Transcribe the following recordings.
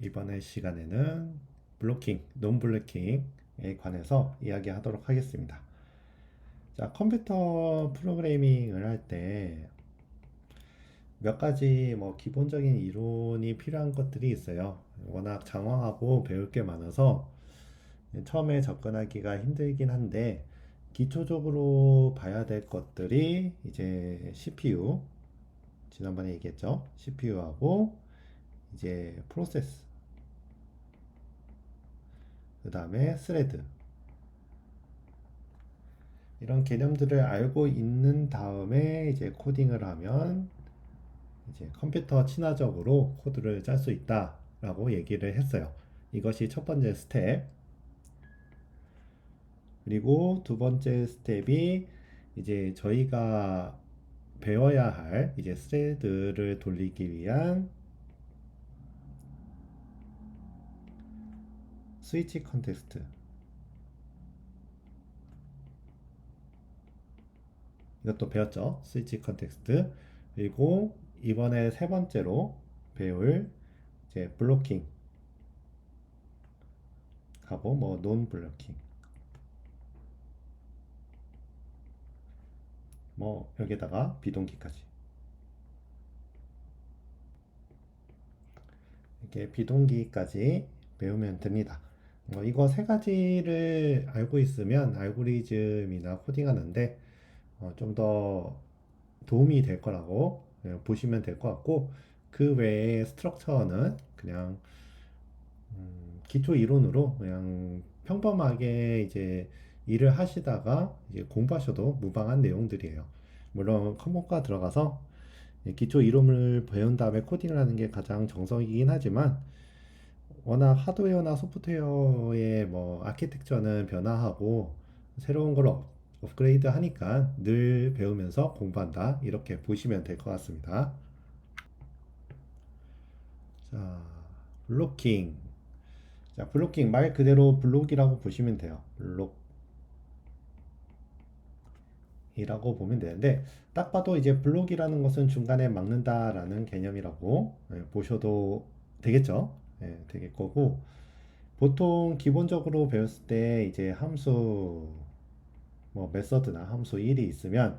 이번에 시간에는 블로킹, 논블로킹에 관해서 이야기하도록 하겠습니다. 자, 컴퓨터 프로그래밍을 할 때 몇 가지 기본적인 이론이 필요한 것들이 있어요. 워낙 장황하고 배울 게 많아서 처음에 접근하기가 힘들긴 한데 기초적으로 봐야 될 것들이 이제 CPU, 지난번에 얘기했죠. CPU하고 이제 프로세스, 그 다음에 스레드, 이런 개념들을 알고 있는 다음에 이제 코딩을 하면 이제 컴퓨터 친화적으로 코드를 짤 수 있다라고 얘기를 했어요. 이것이 첫 번째 스텝. 그리고 두 번째 스텝이 이제 저희가 배워야 할 이제 스레드를 돌리기 위한 스위치 컨텍스트. 이것도 배웠죠? 스위치 컨텍스트. 그리고 이번에 세 번째로 배울 이제 블로킹 하고 논 블로킹, 여기다가 비동기까지, 이렇게 비동기까지 배우면 됩니다. 이거 세 가지를 알고 있으면 알고리즘이나 코딩하는데 좀 더 도움이 될 거라고 보시면 될 것 같고, 그 외에 스트럭처는 그냥 기초 이론으로 그냥 평범하게 이제 일을 하시다가 이제 공부하셔도 무방한 내용들이에요. 물론科目과 들어가서 기초 이론을 배운 다음에 코딩을 하는 게 가장 정석이긴 하지만 워낙 하드웨어나 소프트웨어의 아키텍처는 변화하고 새로운 걸 업그레이드 하니까 늘 배우면서 공부한다, 이렇게 보시면 될 것 같습니다. 자, 블로킹. 자, 블로킹 말 그대로 블록이라고 보시면 돼요. 블록이라고 보면 되는데, 딱 봐도 이제 블록이라는 것은 중간에 막는다라는 개념이라고 보셔도 되겠죠. 되겠 거고, 보통 기본적으로 배웠을 때 이제 함수, 메서드나 함수 1이 있으면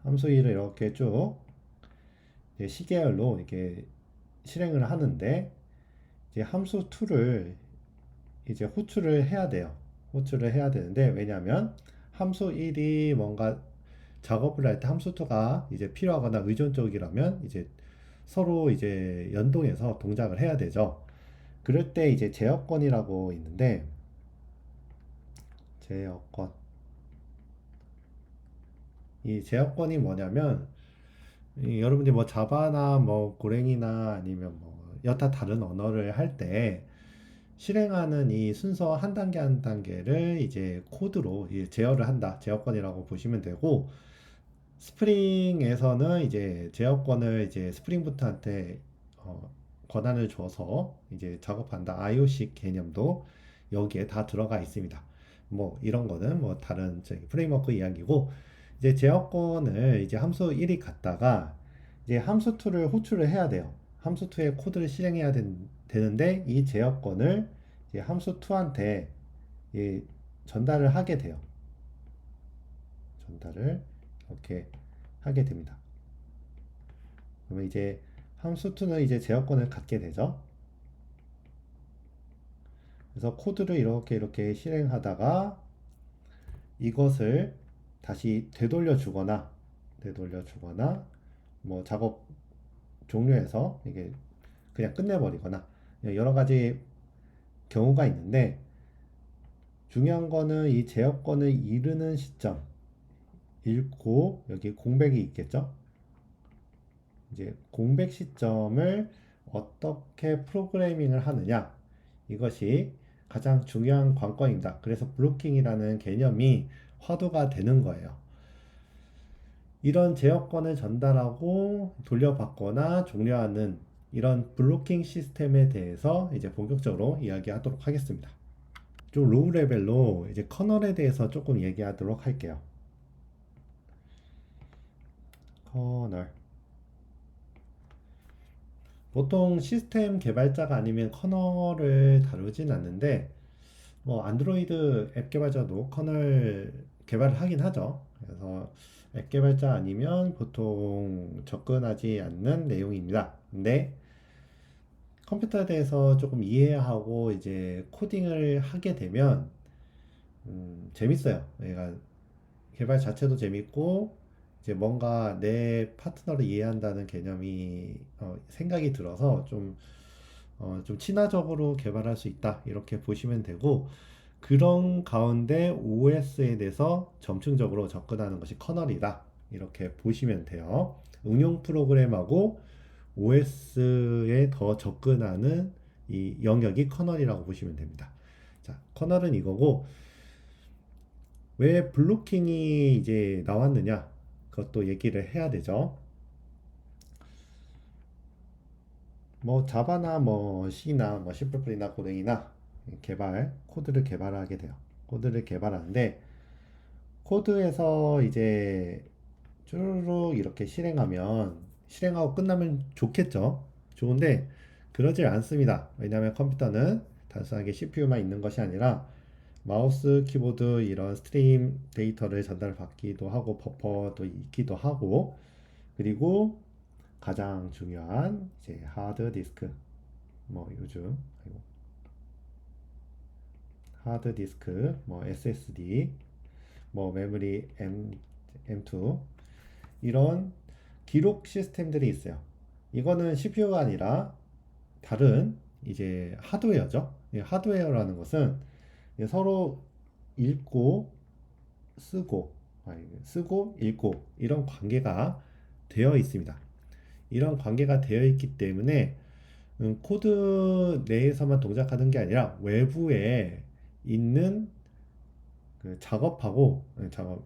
함수 1을 이렇게 쭉 이제 시계열로 이렇게 실행을 하는데, 이제 함수 2를 이제 호출을 해야 돼요. 호출을 해야 되는데, 왜냐하면 함수 1이 뭔가 작업을 할 때 함수 2가 이제 필요하거나 의존적이라면 이제 서로 이제 연동해서 동작을 해야 되죠. 그럴 때 이제 제어권이라고 있는데, 제어권. 이 제어권이 뭐냐면, 여러분들이 자바나 고랭이나 아니면 여타 다른 언어를 할 때 실행하는 이 순서 한 단계 한 단계를 이제 코드로 제어를 한다. 제어권이라고 보시면 되고, 스프링에서는 이제 제어권을 이제 스프링부트한테 어, 권한을 줘서 이제 작업한다. IOC 개념도 여기에 다 들어가 있습니다. 이런 거는 다른 저기 프레임워크 이야기고, 이제 제어권을 이제 함수 1이 갔다가 이제 함수 2를 호출을 해야 돼요. 함수 2의 코드를 실행해야 되는데, 이 제어권을 이제 함수 2한테 전달을 하게 돼요. 전달을 이렇게 하게 됩니다. 그러면 이제 함수2는 이제 제어권을 갖게 되죠. 그래서 코드를 이렇게 실행하다가 이것을 다시 되돌려 주거나 작업 종료해서 이게 그냥 끝내버리거나 여러 가지 경우가 있는데, 중요한 거는 이 제어권을 이르는 시점, 잃고 여기 공백이 있겠죠. 이제 공백 시점을 어떻게 프로그래밍을 하느냐, 이것이 가장 중요한 관건입니다. 그래서 블로킹이라는 개념이 화두가 되는 거예요. 이런 제어권을 전달하고 돌려받거나 종료하는 이런 블로킹 시스템에 대해서 이제 본격적으로 이야기하도록 하겠습니다. 좀 로우 레벨로 이제 커널에 대해서 조금 얘기하도록 할게요. 커널. 보통 시스템 개발자가 아니면 커널을 다루진 않는데 뭐 안드로이드 앱 개발자도 커널 개발을 하긴 하죠. 그래서 앱 개발자 아니면 보통 접근하지 않는 내용입니다. 근데 컴퓨터에 대해서 조금 이해하고 이제 코딩을 하게 되면 재밌어요. 얘가 개발 자체도 재밌고 이제 뭔가 내 파트너를 이해한다는 개념이 생각이 들어서 좀 친화적으로 개발할 수 있다 이렇게 보시면 되고 그런 가운데 OS에 대해서 점층적으로 접근하는 것이 커널이다 이렇게 보시면 돼요. 응용 프로그램하고 OS에 더 접근하는 이 영역이 커널이라고 보시면 됩니다. 자, 커널은 이거고 왜 블로킹이 이제 나왔느냐? 그것도 얘기를 해야 되죠. 뭐 자바나 뭐 C나 뭐 C++이나 고랭이나 코드를 개발하게 돼요. 코드를 개발하는데 코드에서 이제 쭈루룩 이렇게 실행하고 끝나면 좋겠죠. 좋은데 그러질 않습니다. 왜냐하면 컴퓨터는 단순하게 CPU만 있는 것이 아니라 마우스, 키보드 이런 스트림 데이터를 전달받기도 하고 버퍼도 있기도 하고 그리고 가장 중요한 이제 하드 디스크 뭐 요즘 하드 디스크 뭐 SSD 뭐 메모리 M2 이런 기록 시스템들이 있어요. 이거는 CPU가 아니라 다른 이제 하드웨어죠. 이 하드웨어라는 것은 서로 읽고 쓰고 쓰고 읽고 이런 관계가 되어 있습니다. 이런 관계가 되어 있기 때문에 코드 내에서만 동작하는 게 아니라 외부에 있는 그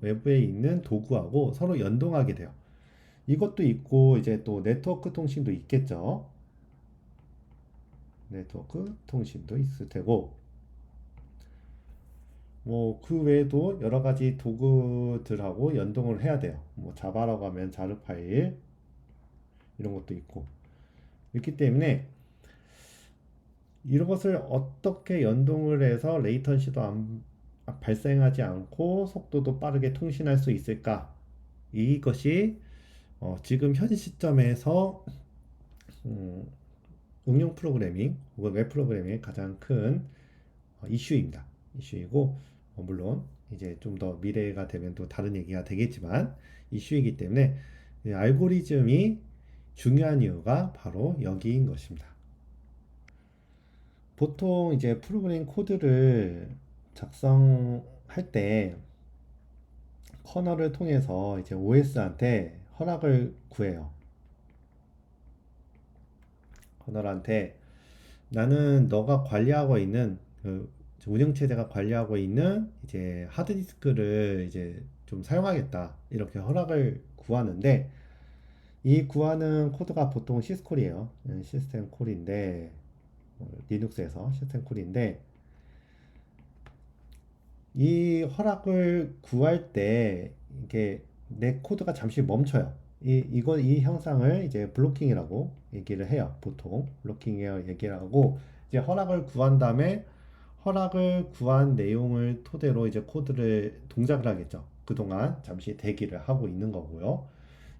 외부에 있는 도구하고 서로 연동하게 돼요. 이것도 있고 이제 또 네트워크 통신도 있겠죠. 네트워크 통신도 있을 테고 뭐 그 외에도 여러 가지 도구들하고 연동을 해야 돼요. 뭐 자바라고 하면 자르 파일 이런 것도 있고 있기 때문에 이런 것을 어떻게 연동을 해서 레이턴시도 발생하지 않고 속도도 빠르게 통신할 수 있을까? 이것이 지금 현 시점에서 음, 응용 프로그래밍 혹은 웹 프로그래밍의 가장 큰 이슈입니다. 이슈이고 물론 이제 좀 더 미래가 되면 또 다른 얘기가 되겠지만 이슈이기 때문에 이 알고리즘이 중요한 이유가 바로 여기인 것입니다. 보통 이제 프로그래밍 코드를 작성할 때 커널을 통해서 이제 OS한테 허락을 구해요. 커널한테 나는 너가 관리하고 있는 그 운영체제가 관리하고 있는 이제 하드디스크를 이제 좀 사용하겠다 이렇게 허락을 구하는데 이 구하는 코드가 보통 시스콜이에요. 시스템 콜인데 리눅스에서 시스템 콜인데 이 허락을 구할 때 이게 내 코드가 잠시 멈춰요. 이 형상을 이제 블로킹이라고 얘기를 해요. 보통 블로킹이라고 얘기를 하고 이제 허락을 구한 다음에 허락을 구한 내용을 토대로 이제 코드를 동작을 하겠죠. 그동안 잠시 대기를 하고 있는 거고요.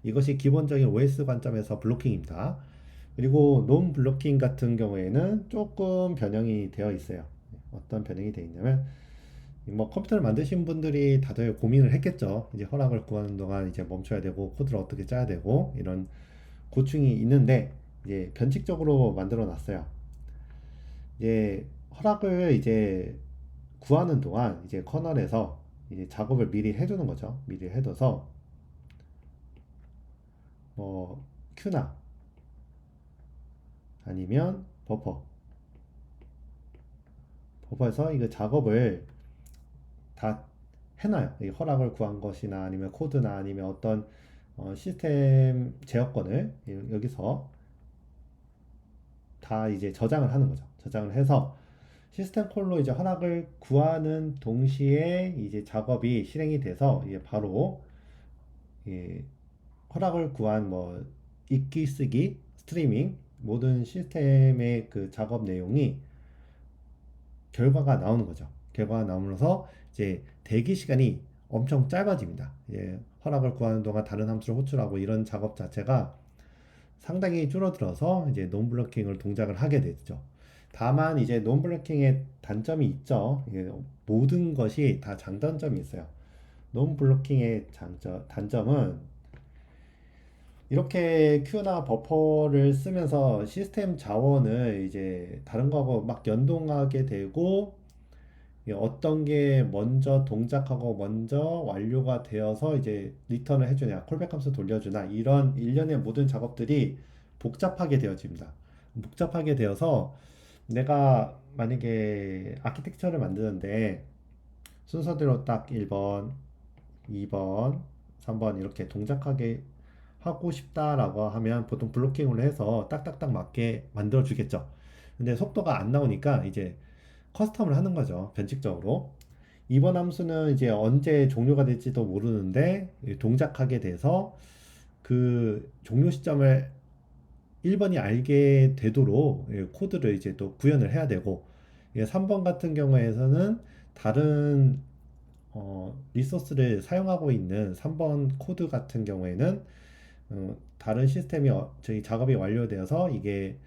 이것이 기본적인 OS 관점에서 블로킹입니다. 그리고 논 블로킹 같은 경우에는 조금 변형이 되어 있어요. 어떤 변형이 되어 있냐면 뭐 컴퓨터를 만드신 분들이 다들 고민을 했겠죠. 이제 허락을 구하는 동안 이제 멈춰야 되고 코드를 어떻게 짜야 되고 이런 고충이 있는데 이제 변칙적으로 만들어 놨어요. 이제 허락을 이제 구하는 동안 이제 커널에서 이제 작업을 미리 해두는 거죠. 미리 해둬서 뭐 큐나 아니면 버퍼에서 이거 작업을 다 해놔요. 이 허락을 구한 것이나 아니면 코드나 아니면 어떤 시스템 제어권을 여기서 다 이제 저장을 하는 거죠. 저장을 해서 시스템 콜로 이제 허락을 구하는 동시에 이제 작업이 실행이 돼서 이제 바로 이 허락을 구한 뭐 읽기 쓰기 스트리밍 모든 시스템의 그 작업 내용이 결과가 나오는 거죠. 결과가 나오면서 이제 대기 시간이 엄청 짧아집니다. 허락을 구하는 동안 다른 함수를 호출하고 이런 작업 자체가 상당히 줄어들어서 이제 논블로킹을 동작을 하게 되죠. 다만 이제 논블로킹의 단점이 있죠. 모든 것이 다 장단점이 있어요. 논블로킹의 단점은 이렇게 큐나 버퍼를 쓰면서 시스템 자원을 이제 다른 거하고 막 연동하게 되고 어떤 게 먼저 동작하고 먼저 완료가 되어서 이제 리턴을 해주냐, 콜백 함수 돌려주나 이런 일련의 모든 작업들이 복잡하게 되어집니다. 복잡하게 되어서 내가 만약에 아키텍처를 만드는데 순서대로 딱 1번, 2번, 3번 이렇게 동작하게 하고 싶다라고 하면 보통 블로킹으로 해서 딱딱딱 맞게 만들어 주겠죠. 근데 속도가 안 나오니까 이제 커스텀을 하는 거죠. 변칙적으로. 이번 함수는 이제 언제 종료가 될지도 모르는데 동작하게 돼서 그 종료 시점을 1번이 알게 되도록 코드를 이제 또 구현을 해야 되고 3번 같은 경우에서는 다른 리소스를 사용하고 있는 3번 코드 같은 경우에는 다른 시스템이 저희 작업이 완료되어서 이게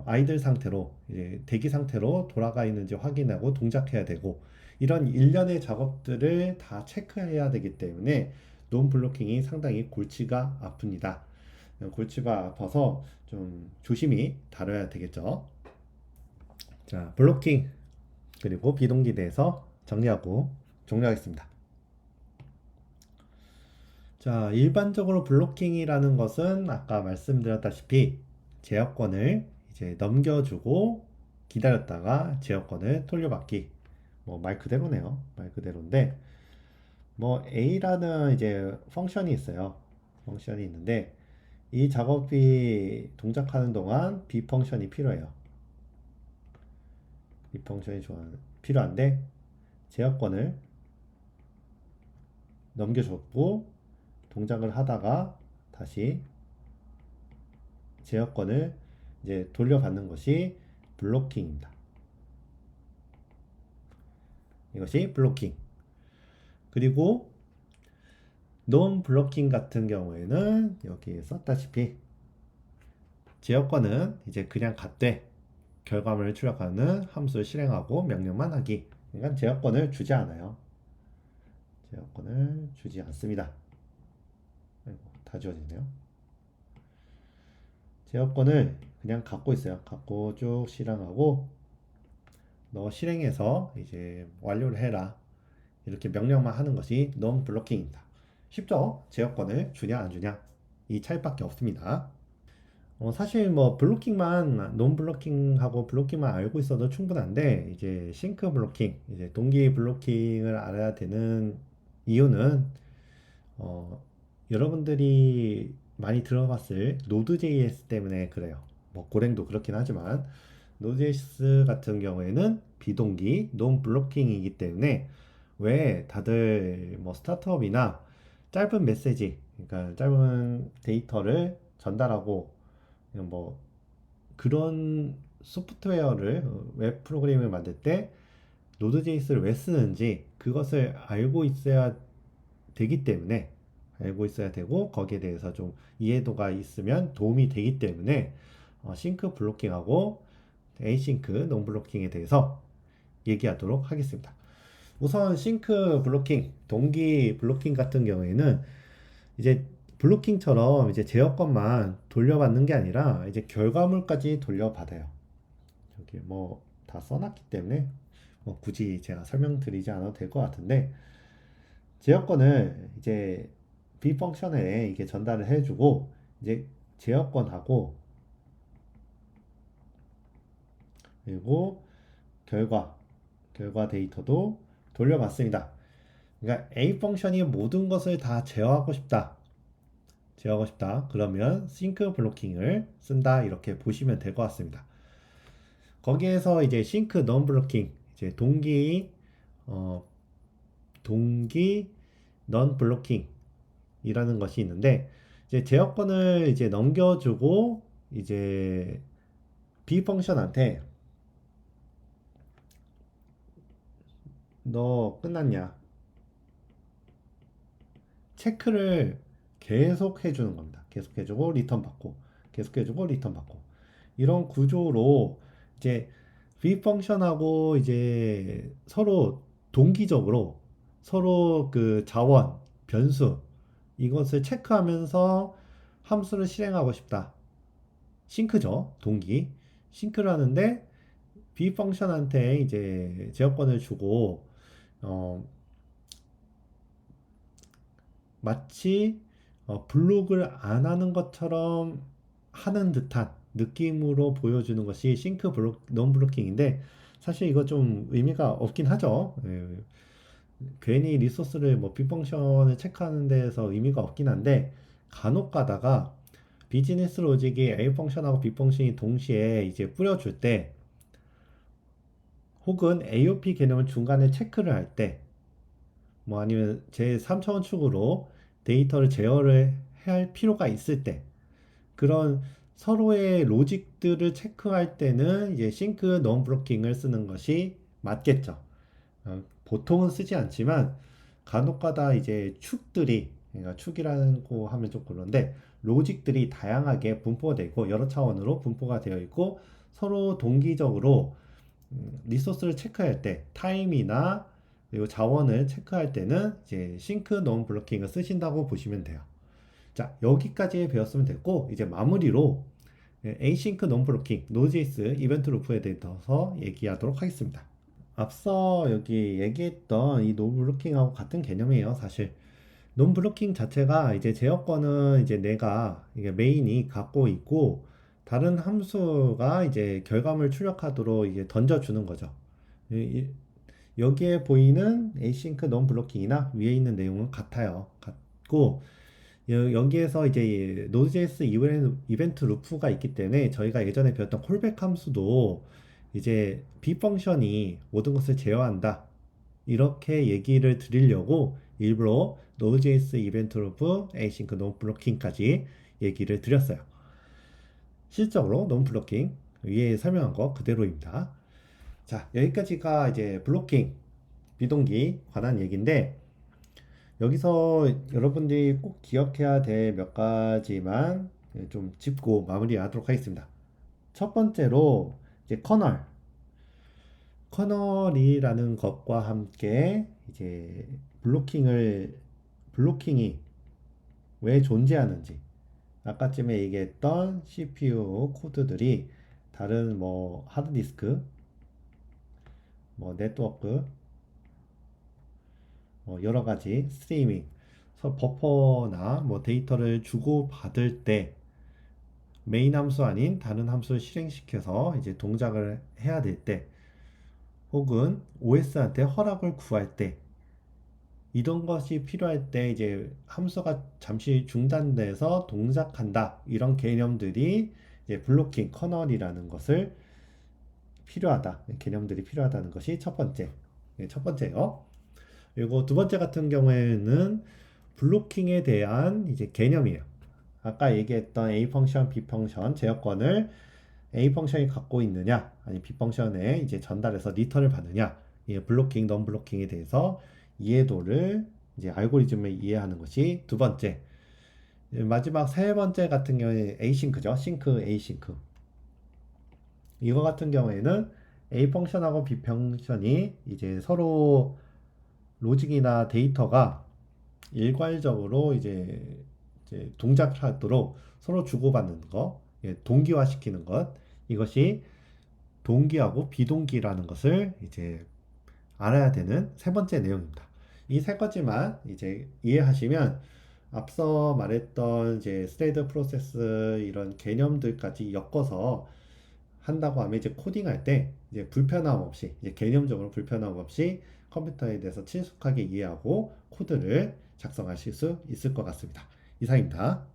아이들 상태로 이제 대기 상태로 돌아가 있는지 확인하고 동작해야 되고 이런 일련의 작업들을 다 체크해야 되기 때문에 논 블로킹이 상당히 골치가 아픕니다. 골치가 아파서 좀 조심히 다뤄야 되겠죠. 자, 블로킹 그리고 비동기에 대해서 정리하고 종료하겠습니다. 자, 일반적으로 블로킹이라는 것은 아까 말씀드렸다시피 제어권을 이제 넘겨주고 기다렸다가 제어권을 돌려받기. 뭐 말 그대로네요. 말 그대로인데 뭐 A라는 이제 펑션이 있어요. 펑션이 있는데 이 작업이 동작하는 동안 B 펑션이 필요해요. B 펑션이 필요한데 제어권을 넘겨줬고 동작을 하다가 다시 제어권을 이제 돌려받는 것이 블로킹입니다. 이것이 블로킹. 그리고 논 블로킹 같은 경우에는 여기 썼다시피 제어권은 이제 그냥 갖되 결과물을 출력하는 함수를 실행하고 명령만 하기. 그러니까 제어권을 주지 않아요. 제어권을 주지 않습니다. 아이고, 다 지워지네요. 제어권을 그냥 갖고 있어요. 갖고 쭉 실행하고 너 실행해서 이제 완료를 해라. 이렇게 명령만 하는 것이 non 블로킹입니다. 쉽죠? 제어권을 주냐 안 주냐 이 차이밖에 없습니다. 사실 뭐 블로킹만 non 블로킹하고 블로킹만 알고 있어도 충분한데 이제 싱크 블로킹, 이제 동기 블로킹을 알아야 되는 이유는 어, 여러분들이 많이 들어봤을 노드.js 때문에 그래요. 뭐 고랭도 그렇긴 하지만 노드.js 같은 경우에는 비동기, 논 블로킹이기 때문에 왜 다들 뭐 스타트업이나 짧은 메시지, 그러니까 짧은 데이터를 전달하고 그냥 뭐 그런 소프트웨어를 웹 프로그램을 만들 때 노드.js를 왜 쓰는지 그것을 알고 있어야 되기 때문에 알고 있어야 되고 거기에 대해서 좀 이해도가 있으면 도움이 되기 때문에 싱크 블로킹하고 에이싱크 논 블로킹에 대해서 얘기하도록 하겠습니다. 우선 싱크 블로킹, 동기 블로킹 같은 경우에는 이제 블로킹처럼 이제 제어권만 돌려받는 게 아니라 이제 결과물까지 돌려받아요. 여기 뭐 다 써놨기 때문에 뭐 굳이 제가 설명드리지 않아도 될 것 같은데 제어권을 이제 B 펑션에 이게 전달을 해주고 이제 제어권하고 그리고 결과 데이터도 돌려봤습니다. 그러니까 A 펑션이 모든 것을 다 제어하고 싶다. 제어하고 싶다. 그러면 싱크 블로킹을 쓴다. 이렇게 보시면 될 것 같습니다. 거기에서 이제 싱크 non 블로킹, 이제 어, 동기 non 블로킹 이라는 것이 있는데 이제 제어권을 이제 넘겨주고 이제 B 펑션한테 너 끝났냐? 체크를 계속 해주는 겁니다. 계속 해주고 리턴 받고, 계속 해주고 리턴 받고. 이런 구조로 이제 V 펑션하고 이제 서로 동기적으로 서로 그 자원, 변수 이것을 체크하면서 함수를 실행하고 싶다. 싱크죠, 동기. 싱크를 하는데 V 펑션한테 이제 제어권을 주고 어, 마치 블록을 안 하는 것처럼 하는 듯한 느낌으로 보여주는 것이 싱크 블록, non 블로킹인데 사실 이거 좀 의미가 없긴 하죠. 예, 괜히 리소스를 뭐 빅펑션을 체크하는 데에서 의미가 없긴 한데 간혹 가다가 비즈니스 로직이 A 펑션하고 B 펑션이 동시에 이제 뿌려줄 때 혹은 AOP 개념을 중간에 체크를 할 때 뭐 아니면 제 3차원 축으로 데이터를 제어를 해야 할 필요가 있을 때 그런 서로의 로직들을 체크할 때는 이제 싱크 non 블로킹을 쓰는 것이 맞겠죠. 보통은 쓰지 않지만 간혹가다 이제 축들이 그러니까 축이라고 하면 좀 그런데 로직들이 다양하게 분포가 되어 있고 여러 차원으로 분포가 되어 있고 서로 동기적으로 리소스를 체크할 때 타임이나 그리고 자원을 체크할 때는 이제 싱크 non 블로킹을 쓰신다고 보시면 돼요. 자, 여기까지 배웠으면 됐고 이제 마무리로 async non blocking, Node.js 이벤트 루프에 대해서 얘기하도록 하겠습니다. 앞서 여기 얘기했던 이 non blocking하고 같은 개념이에요, 사실. non blocking 자체가 이제 제어권은 이제 내가 이게 메인이 갖고 있고 다른 함수가 이제 결과물 출력하도록 이제 던져주는 거죠. 여기에 보이는 async non blocking이나 위에 있는 내용은 같아요. 같고 여기에서 이제 Node.js 이벤트 루프가 있기 때문에 저희가 예전에 배웠던 콜백 함수도 이제 비펑션이 모든 것을 제어한다. 이렇게 얘기를 드리려고 일부러 Node.js 이벤트 루프, async non blocking까지 얘기를 드렸어요. 실적으로 non blocking 위에 설명한 거 그대로입니다. 자, 여기까지가 이제 블로킹, 비동기 관한 얘기인데 여기서 여러분들이 꼭 기억해야 될 몇 가지만 좀 짚고 마무리하도록 하겠습니다. 첫 번째로 이제 커널이라는 것과 함께 이제 블로킹이 왜 존재하는지 아까쯤에 얘기했던 CPU 코드들이 다른 뭐 하드디스크, 뭐 네트워크, 여러 가지 스트리밍, 버퍼나 뭐 데이터를 주고 받을 때 메인 함수 아닌 다른 함수를 실행시켜서 이제 동작을 해야 될 때, 혹은 OS한테 허락을 구할 때, 이런 것이 필요할 때 이제 함수가 잠시 중단돼서 동작한다. 이런 개념들이 이제 블로킹 커널이라는 것을 필요하다. 개념들이 필요하다는 것이 첫 번째. 첫 번째요. 그리고 두 번째 같은 경우에는 블로킹에 대한 이제 개념이에요. 아까 얘기했던 A 펑션, B 펑션 제어권을 A 펑션이 갖고 있느냐, 아니 B 펑션에 이제 전달해서 리턴을 받느냐, 이 블로킹, non 블로킹에 대해서 이해도를 이제 알고리즘을 이해하는 것이 두 번째. 마지막 세 번째 같은 경우에 async죠, 싱크, async. 이거 같은 경우에는 A 펑션하고 B 펑션이 이제 서로 로직이나 데이터가 일괄적으로 이제 동작을 하도록 서로 주고받는 거, 동기화시키는 것, 이것이 동기하고 비동기라는 것을 이제 알아야 되는 세 번째 내용입니다. 이 세 가지만 이제 이해하시면 앞서 말했던 이제 스테이트 프로세스 이런 개념들까지 엮어서 한다고 하면 이제 코딩할 때 이제 불편함 없이 이제 개념적으로 불편함 없이 컴퓨터에 대해서 친숙하게 이해하고 코드를 작성하실 수 있을 것 같습니다. 이상입니다.